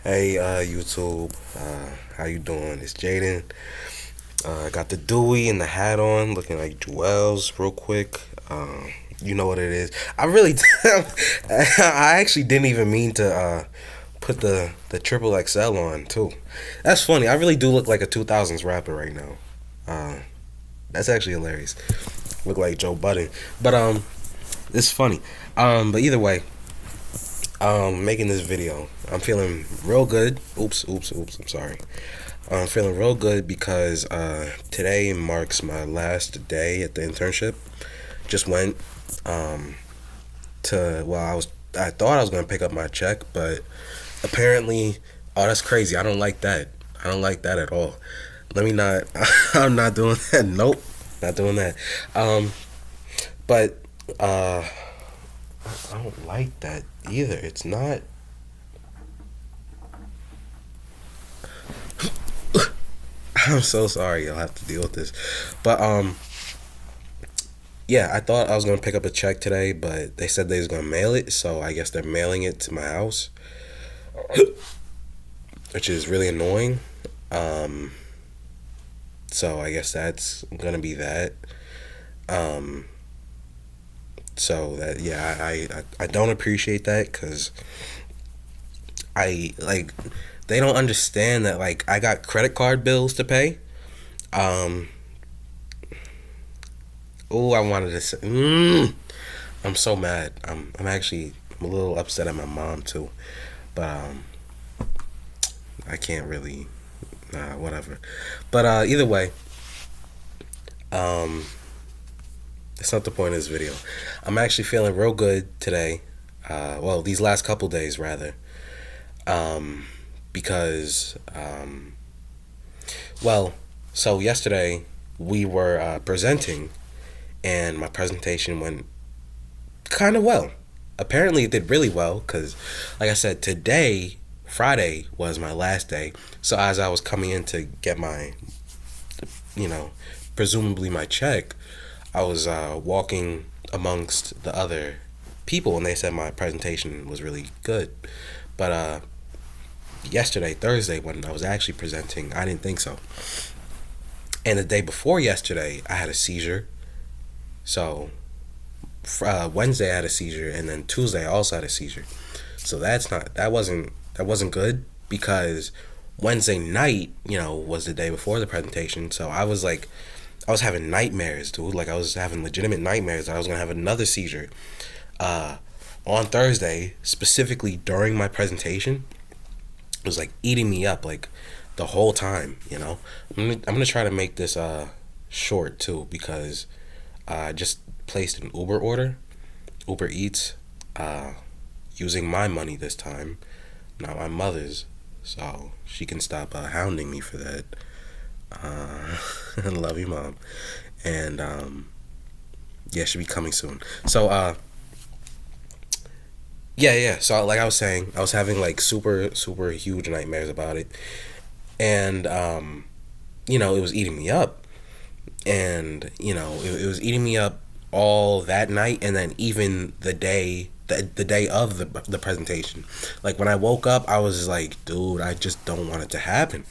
Hey, YouTube, how you doing? It's Jaden. I got the Dewey and the hat on, looking like Joel's real quick. You know what it is. I really, I actually didn't even mean to put the triple XL on too. That's funny. I really do look like a 2000s rapper right now. Uh, that's actually hilarious. Look like Joe Budden, but it's funny. But either way, making this video, I'm feeling real good. Oops. I'm sorry. I'm feeling real good because today marks my last day at the internship. Just went um, to well, I thought I was gonna pick up my check, but apparently, oh, that's crazy. I don't like that. I don't like that at all. Let me not. I'm not doing that. Nope, not doing that. Um, but I don't like that either. It's not. I'm so sorry. You'll have to deal with this, but yeah, I thought I was gonna pick up a check today, but they said they was gonna mail it, so I guess they're mailing it to my house, which is really annoying. Um, so I guess that's gonna be that. Um, so that yeah, I don't appreciate that because I like they don't understand that like I got credit card bills to pay. Um, oh, I wanted to say, I'm so mad. I'm a little upset at my mom too, but I can't really, whatever. But either way, um, it's not the point of this video. I'm actually feeling real good today. Well, these last couple days rather, um, because well, so yesterday we were presenting, and my presentation went kind of well. Apparently, it did really well because, like I said, today, Friday, was my last day. So as I was coming in to get my, you know, presumably my check, I was walking amongst the other people, and they said my presentation was really good. But yesterday, Thursday, when I was actually presenting, I didn't think so. And the day before yesterday, I had a seizure. So Wednesday I had a seizure, and then Tuesday I also had a seizure. So that wasn't good because Wednesday night, was the day before the presentation. So I was having nightmares, dude. Like I was having legitimate nightmares that I was gonna have another seizure. Uh, on Thursday, specifically during my presentation, it was like eating me up like the whole time. I'm gonna try to make this short too because I just placed an Uber order, Uber Eats, uh, using my money this time, not my mother's, so she can stop hounding me for that. I love you, mom, and yeah, she'll be coming soon. So yeah. So like I was saying, I was having like super huge nightmares about it, and it was eating me up, and it was eating me up all that night, and then even the day of the presentation. Like when I woke up, I was just like, dude, I just don't want it to happen.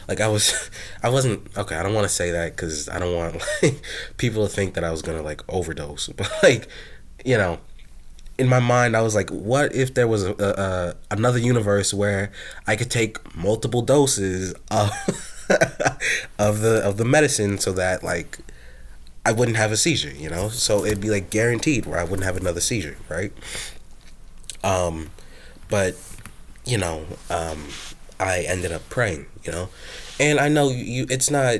Like I wasn't okay. I don't want to say that because I don't want like people to think that I was gonna like overdose. But like, you know, in my mind, I was like, what if there was another universe where I could take multiple doses of of the medicine so that like I wouldn't have a seizure. So it'd be like guaranteed where I wouldn't have another seizure, right? Um, but you know, um, I ended up praying. And I know it's not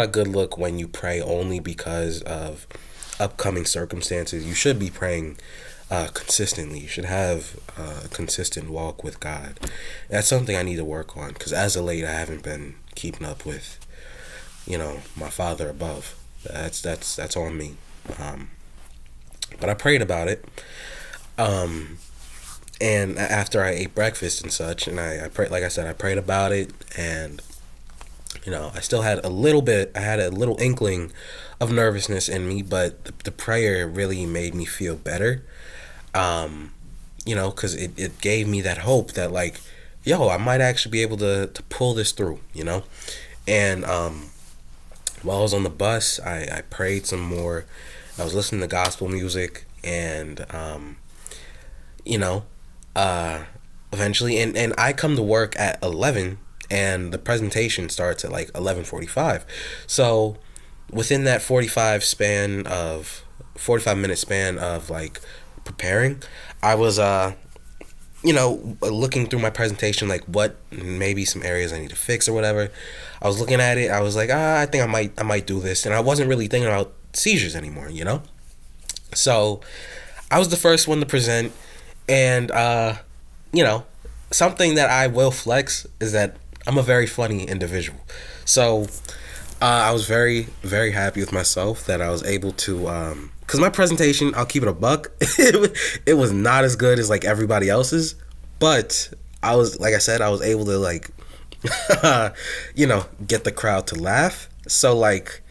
a good look when you pray only because of upcoming circumstances. You should be praying consistently. You should have a consistent walk with God. That's something I need to work on because as of late, I haven't been keeping up with my Father above. That's on me. But I prayed about it. Um, and after I ate breakfast and such, and I prayed, like I said, I prayed about it, and I still had a little bit. I had a little inkling of nervousness in me, but the prayer really made me feel better. Because it gave me that hope that like yo, I might actually be able to pull this through, And while I was on the bus, I prayed some more. I was listening to gospel music, and you know, uh, eventually, and I come to work at 11, and the presentation starts at like 11:45. So within that 45 minute span of like preparing, I was looking through my presentation, like what maybe some areas I need to fix or whatever. I was looking at it. I was like, I think I might do this, and I wasn't really thinking about seizures anymore. So I was the first one to present, and you know, something that I will flex is that I'm a very funny individual. So I was very, very happy with myself that I was able to, because my presentation, I'll keep it a buck, it was not as good as like everybody else's, but like I said, I was able to like, get the crowd to laugh. So like,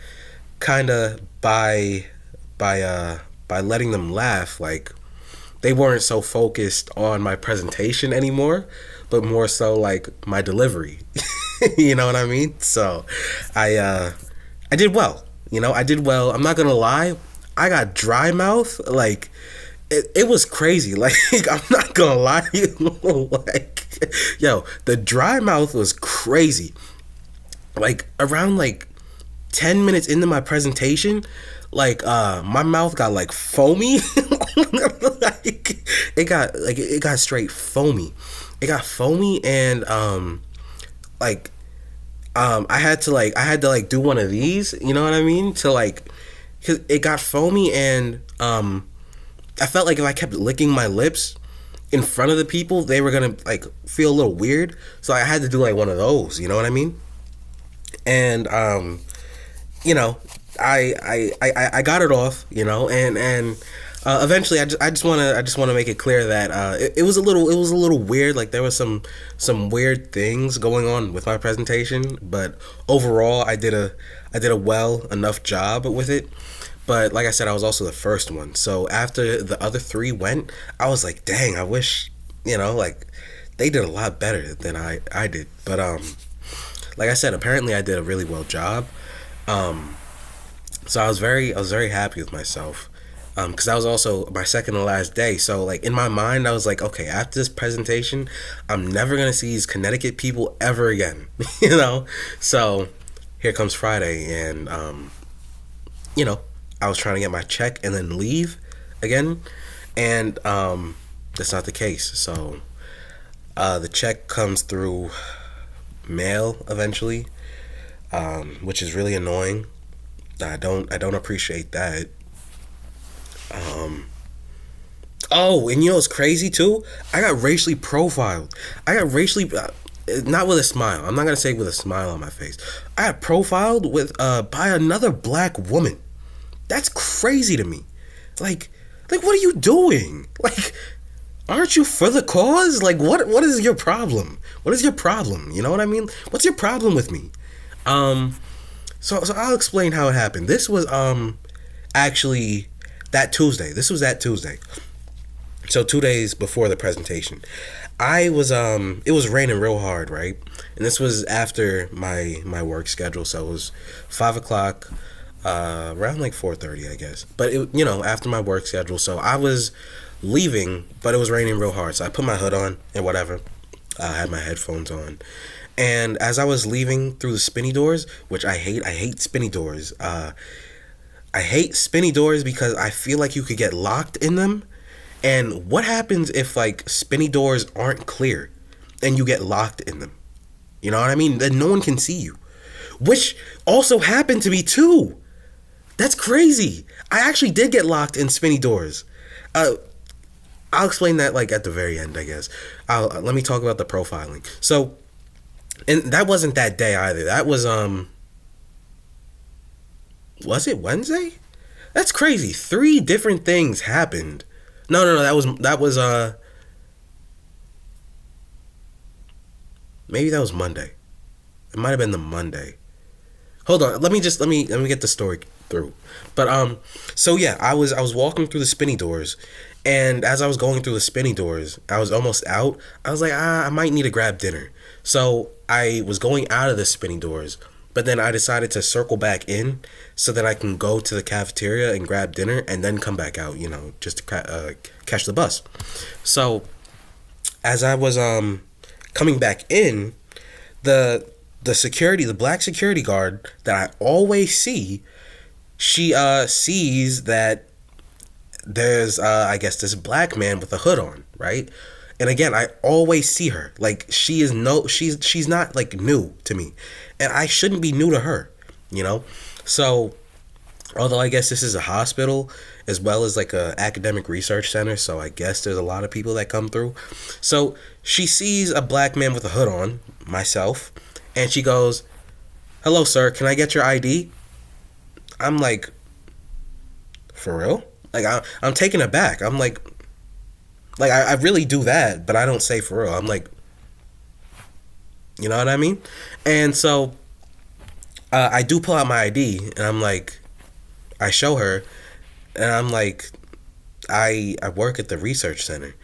kind of by letting them laugh, like they weren't so focused on my presentation anymore, but more so like my delivery. You know what I mean? So I did well. I did well. I'm not gonna lie. I got dry mouth. Like it was crazy. Like I'm not gonna lie to you. Like yo, the dry mouth was crazy. Like around like 10 minutes into my presentation, like my mouth got like foamy. Like it got straight foamy. It got foamy, and I had to like do one of these, you know what I mean? To like, cause it got foamy, and I felt like if I kept licking my lips in front of the people, they were gonna like feel a little weird. So I had to do like one of those, you know what I mean? And you know, I got it off, and eventually I just want to make it clear that it was a little weird. Like there was some weird things going on with my presentation, but overall I did a well enough job with it. But like I said, I was also the first one. So after the other three went, I was like, dang, I wish, like they did a lot better than I did. But like I said, apparently I did a really well job. So I was very happy with myself, because that was also my second to last day. So like in my mind, I was like, okay, after this presentation, I'm never gonna see these Connecticut people ever again. So here comes Friday, and I was trying to get my check and then leave again, and that's not the case. So the check comes through mail eventually, which is really annoying. I don't appreciate that. Oh, and it's crazy too? I got racially profiled. Not with a smile. I'm not gonna say with a smile on my face. I got profiled with by another black woman. That's crazy to me. Like what are you doing? Like, aren't you for the cause? Like, what is your problem? What is your problem? You know what I mean? What's your problem with me? So I'll explain how it happened. This was actually that Tuesday. This was that Tuesday. So 2 days before the presentation. It was raining real hard, right? And this was after my work schedule, so it was 5 o'clock, around like 4:30, I guess. But after my work schedule, so I was leaving, but it was raining real hard. So I put my hood on and whatever. I had my headphones on. And as I was leaving through the spinny doors, which I hate spinny doors. I hate spinny doors because I feel like you could get locked in them. And what happens if like spinny doors aren't clear and you get locked in them? You know what I mean? Then no one can see you. Which also happened to me too. That's crazy. I actually did get locked in spinny doors. I'll explain that like at the very end, I guess. Let me talk about the profiling. So, and that wasn't that day either. That was it Wednesday? That's crazy. 3 different things happened. No, that was maybe that was Monday. It might have been the Monday. Hold on. Let me get the story through. But so yeah, I was walking through the spinny doors, and as I was going through the spinny doors, I was almost out. I was like, I might need to grab dinner. So I was going out of the spinny doors, but then I decided to circle back in so that I can go to the cafeteria and grab dinner and then come back out, just to catch the bus. So as I was coming back in, the security, the black security guard that I always see, she sees that there's I guess this black man with a hood on, right? And again, I always see her. Like she's not like new to me. And I shouldn't be new to her, you know? So although I guess this is a hospital as well as like a academic research center, so I guess there's a lot of people that come through. So she sees a black man with a hood on, myself, and she goes, "Hello, sir, can I get your ID?" I'm like, "For real?" Like I'm taken aback. I'm like I really do that, but I don't say "for real." I'm like, you know what I mean? And so I do pull out my ID, and I'm like, I show her, and I'm like, I work at the research center,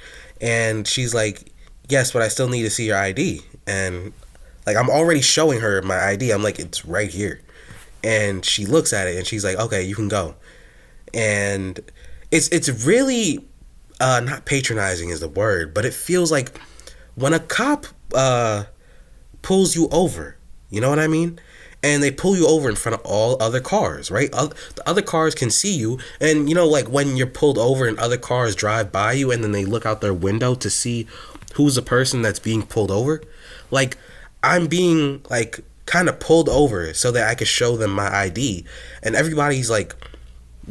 and she's like, "Yes, but I still need to see your ID." And like I'm already showing her my ID. I'm like, "It's right here," and she looks at it, and she's like, "Okay, you can go." And it's really not patronizing is the word, but it feels like when a cop pulls you over, you know what I mean? And they pull you over in front of all other cars, right? The other cars can see you, and like when you're pulled over and other cars drive by you and then they look out their window to see who's the person that's being pulled over. Like I'm being like kind of pulled over so that I could show them my ID, and everybody's like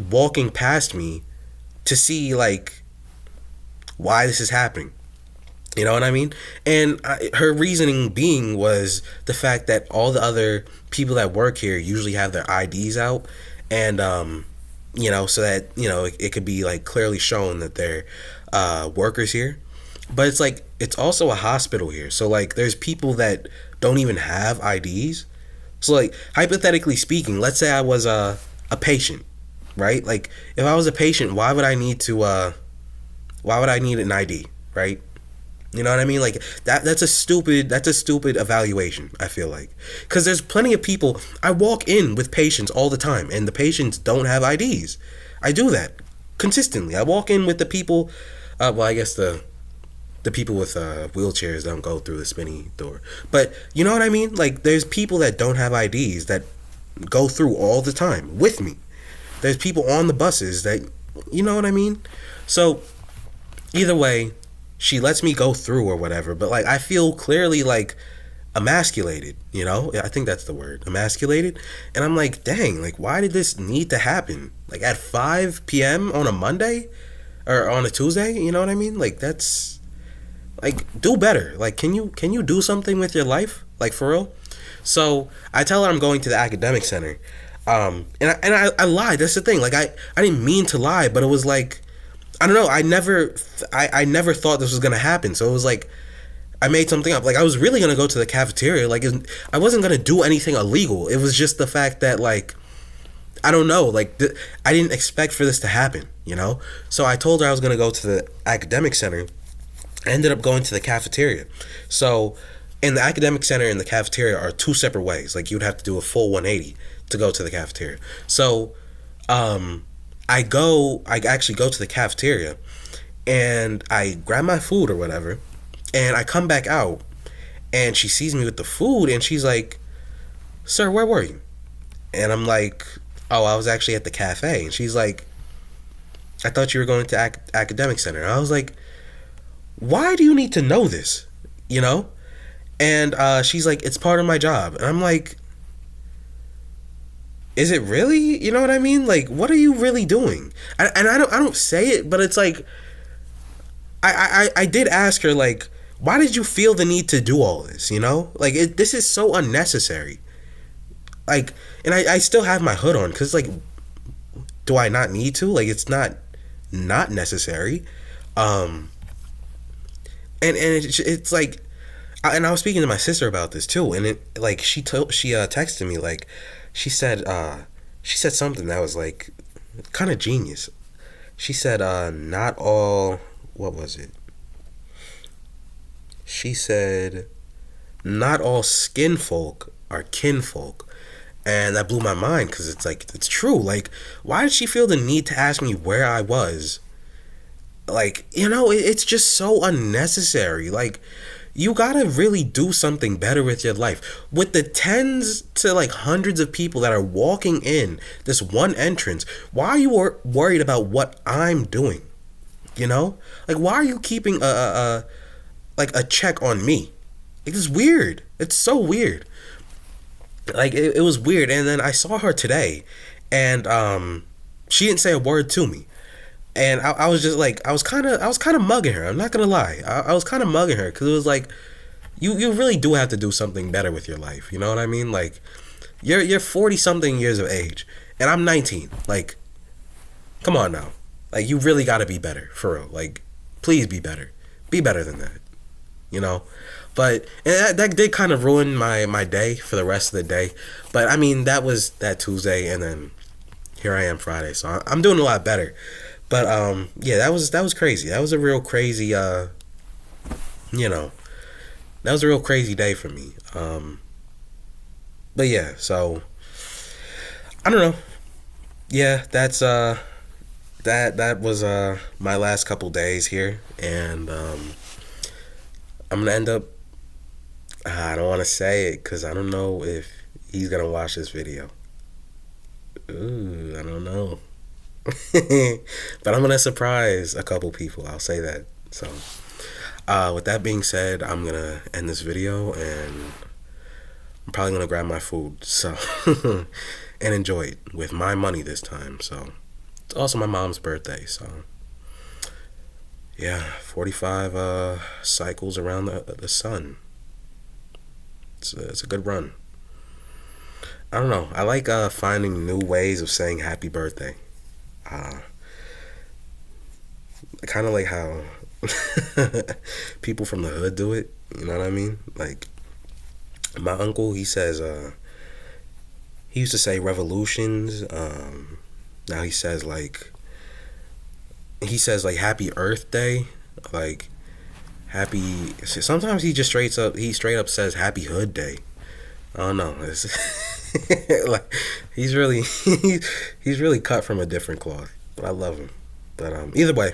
walking past me to see like why this is happening. You know what I mean? And her reasoning being was the fact that all the other people that work here usually have their IDs out, and so that it could be like clearly shown that they're workers here. But it's like it's also a hospital here, so like there's people that don't even have IDs. So like hypothetically speaking, let's say I was a patient, right? Like if I was a patient, why would I need an ID, right? You know what I mean? Like that's a stupid evaluation, I feel like. Cuz there's plenty of people, I walk in with patients all the time and the patients don't have IDs. I do that consistently. I walk in with the people I guess the people with wheelchairs don't go through the spinny door. But you know what I mean? Like there's people that don't have IDs that go through all the time with me. There's people on the buses that, you know what I mean? So either way, she lets me go through or whatever, but like I feel clearly like emasculated, I think that's the word, emasculated. And I'm like, dang, like why did this need to happen? Like at 5 p.m. on a Monday or on a Tuesday, you know what I mean? Like that's like, do better. Like can you do something with your life? Like for real? So I tell her I'm going to the academic center. And I lied. That's the thing. Like I didn't mean to lie, but it was like, I don't know. I never thought this was gonna happen. So it was like I made something up. Like I was really gonna go to the cafeteria. Like I wasn't gonna do anything illegal. It was just the fact that like I don't know. Like I didn't expect for this to happen. So I told her I was gonna go to the academic center. I ended up going to the cafeteria. So in the academic center and the cafeteria are two separate ways. Like you'd have to do a full 180 to go to the cafeteria. So I actually go to the cafeteria and I grab my food or whatever, and I come back out and she sees me with the food and she's like, "Sir, where were you?" And I'm like, "Oh, I was actually at the cafe." And she's like, "I thought you were going to academic center." And I was like, "Why do you need to know this?" And she's like, "It's part of my job." And I'm like, is it really? You know what I mean? Like, what are you really doing? And I don't say it, but it's like, I did ask her, like, why did you feel the need to do all this? Like this is so unnecessary. Like, and I still have my hood on because like, do I not need to? Like, it's not necessary. And it's like, and I was speaking to my sister about this too, and it like she texted me like. She said, she said something that was like kind of genius. She said, not all, what was it? She said, not all skin folk are kinfolk. And that blew my mind because it's like, it's true. Like, why did she feel the need to ask me where I was? Like, it's just so unnecessary. Like, you gotta really do something better with your life. With the tens to like hundreds of people that are walking in this one entrance, why are you worried about what I'm doing? Like, why are you keeping a check on me? It's weird. It's so weird. Like, it was weird. And then I saw her today, and she didn't say a word to me. And I was just like, I was kind of mugging her. I'm not gonna lie, I was kind of mugging her because it was like, you really do have to do something better with your life. You know what I mean? Like, you're 40 something years of age, and I'm 19. Like, come on now, like, you really got to be better for real. Like, please be better than that. You know, but and that did kind of ruin my day for the rest of the day. But I mean, that was that Tuesday, and then here I am Friday, so I'm doing a lot better. But yeah, that was crazy. That was a real crazy you know, that was a real crazy day for me. But yeah, so I don't know. Yeah, that's that was my last couple days here, and I'm gonna end up. I don't want to say it because I don't know if he's gonna watch this video. Ooh, I don't know. But I'm gonna surprise a couple people. I'll say that. So, with that being said, I'm gonna end this video, and I'm probably gonna grab my food. So, and enjoy it with my money this time. So, it's also my mom's birthday. So, yeah, 45 cycles around the sun. It's a good run. I don't know. I like finding new ways of saying happy birthday. Kind of like how people from the hood do it. You know what I mean? Like, my uncle, he says, he used to say revolutions. Now he says like happy Earth Day. Like, happy. Sometimes he straight up says happy Hood Day. I don't know. It's like, he's really he's really cut from a different cloth. But I love him. But either way,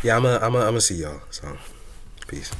yeah, I'm gonna see y'all. So, peace.